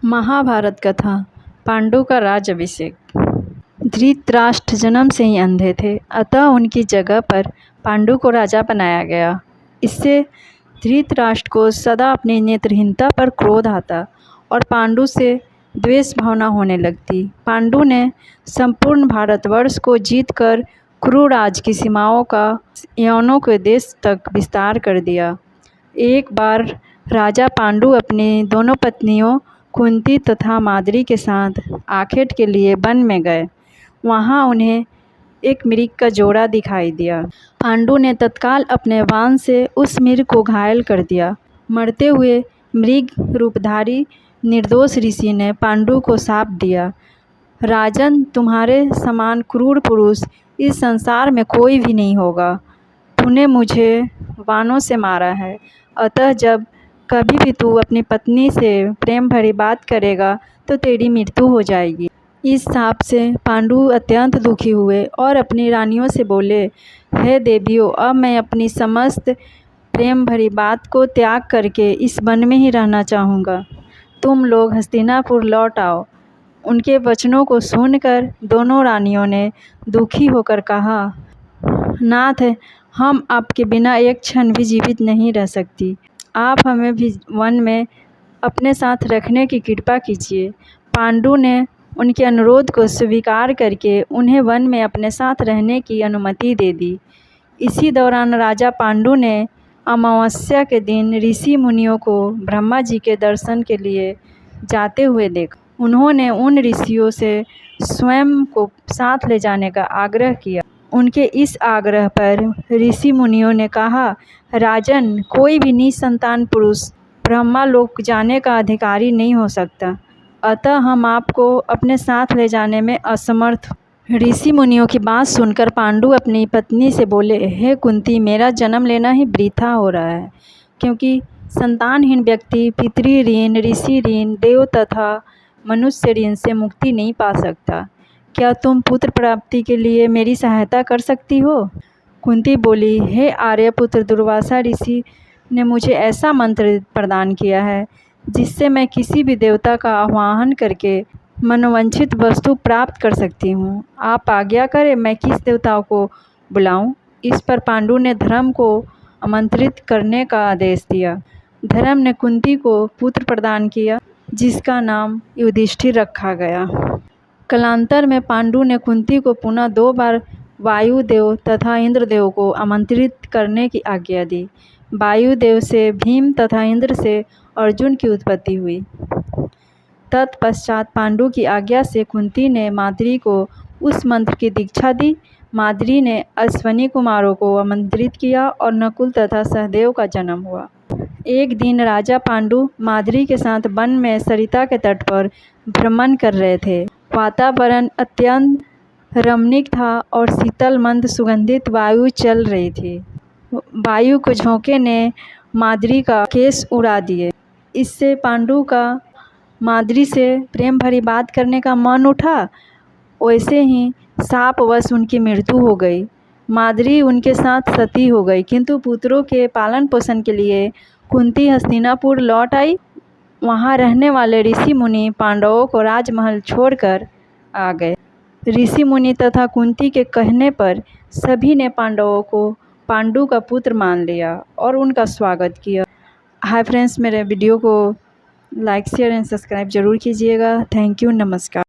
महाभारत कथा। पांडु का राज्याभिषेक। धृतराष्ट्र जन्म से ही अंधे थे, अतः उनकी जगह पर पांडु को राजा बनाया गया। इससे धृतराष्ट्र को सदा अपनी नेत्रहीनता पर क्रोध आता और पांडु से द्वेष भावना होने लगती। पांडु ने संपूर्ण भारतवर्ष को जीतकर कुरुराज की सीमाओं का यवनों के देश तक विस्तार कर दिया। एक बार राजा पांडु अपनी दोनों पत्नियों कुंती तथा माद्री के साथ आखेट के लिए वन में गए। वहां उन्हें एक मृग का जोड़ा दिखाई दिया। पांडु ने तत्काल अपने बाण से उस मृग को घायल कर दिया। मरते हुए मृग रूपधारी निर्दोष ऋषि ने पांडु को शाप दिया, राजन, तुम्हारे समान क्रूर पुरुष इस संसार में कोई भी नहीं होगा। तूने मुझे बाणों से मारा है, अतः जब कभी भी तू अपनी पत्नी से प्रेम भरी बात करेगा तो तेरी मृत्यु हो जाएगी। इस शाप से पांडु अत्यंत दुखी हुए और अपनी रानियों से बोले, हे देवियों, अब मैं अपनी समस्त प्रेम भरी बात को त्याग करके इस वन में ही रहना चाहूँगा। तुम लोग हस्तिनापुर लौट आओ। उनके वचनों को सुनकर दोनों रानियों ने दुखी होकर कहा, नाथ, हम आपके बिना एक क्षण भी जीवित नहीं रह सकती। आप हमें भी वन में अपने साथ रखने की कृपा कीजिए। पांडु ने उनके अनुरोध को स्वीकार करके उन्हें वन में अपने साथ रहने की अनुमति दे दी। इसी दौरान राजा पांडु ने अमावस्या के दिन ऋषि मुनियों को ब्रह्मा जी के दर्शन के लिए जाते हुए देखा। उन्होंने उन ऋषियों से स्वयं को साथ ले जाने का आग्रह किया। उनके इस आग्रह पर ऋषि मुनियों ने कहा, राजन, कोई भी निसंतान पुरुष ब्रह्मा लोक जाने का अधिकारी नहीं हो सकता, अतः हम आपको अपने साथ ले जाने में असमर्थ। ऋषि मुनियों की बात सुनकर पांडु अपनी पत्नी से बोले, हे कुंती, मेरा जन्म लेना ही वृथा हो रहा है, क्योंकि संतानहीन व्यक्ति पितृ ऋण, ऋषि ऋण, देव तथा मनुष्य ऋण से मुक्ति नहीं पा सकता। क्या तुम पुत्र प्राप्ति के लिए मेरी सहायता कर सकती हो? कुंती बोली, हे आर्यपुत्र, दुर्वासा ऋषि ने मुझे ऐसा मंत्र प्रदान किया है जिससे मैं किसी भी देवता का आह्वान करके मनोवांछित वस्तु प्राप्त कर सकती हूँ। आप आज्ञा करें, मैं किस देवताओं को बुलाऊं? इस पर पांडु ने धर्म को आमंत्रित करने का आदेश दिया। धर्म ने कुंती को पुत्र प्रदान किया, जिसका नाम युधिष्ठिर रखा गया। कालांतर में पांडु ने कुंती को पुनः 2 बार वायुदेव तथा इंद्रदेव को आमंत्रित करने की आज्ञा दी। वायुदेव से भीम तथा इंद्र से अर्जुन की उत्पत्ति हुई। तत्पश्चात पांडु की आज्ञा से कुंती ने माद्री को उस मंत्र की दीक्षा दी। माद्री ने अश्वनी कुमारों को आमंत्रित किया और नकुल तथा सहदेव का जन्म हुआ। एक दिन राजा पांडु माद्री के साथ वन में सरिता के तट पर भ्रमण कर रहे थे। वातावरण अत्यंत रमणीक था और शीतल मंद सुगंधित वायु चल रही थी। वायु के झोंके ने माद्री का केश उड़ा दिए। इससे पांडु का माद्री से प्रेम भरी बात करने का मन उठा। वैसे ही शापवश उनकी मृत्यु हो गई। माद्री उनके साथ सती हो गई, किंतु पुत्रों के पालन पोषण के लिए कुंती हस्तिनापुर लौट आई। वहां रहने वाले ऋषि मुनि पांडवों को राजमहल छोड़कर आ गए। ऋषि मुनि तथा कुंती के कहने पर सभी ने पांडवों को पांडु का पुत्र मान लिया और उनका स्वागत किया। हाय फ्रेंड्स, मेरे वीडियो को लाइक, शेयर एंड सब्सक्राइब जरूर कीजिएगा। थैंक यू, नमस्कार।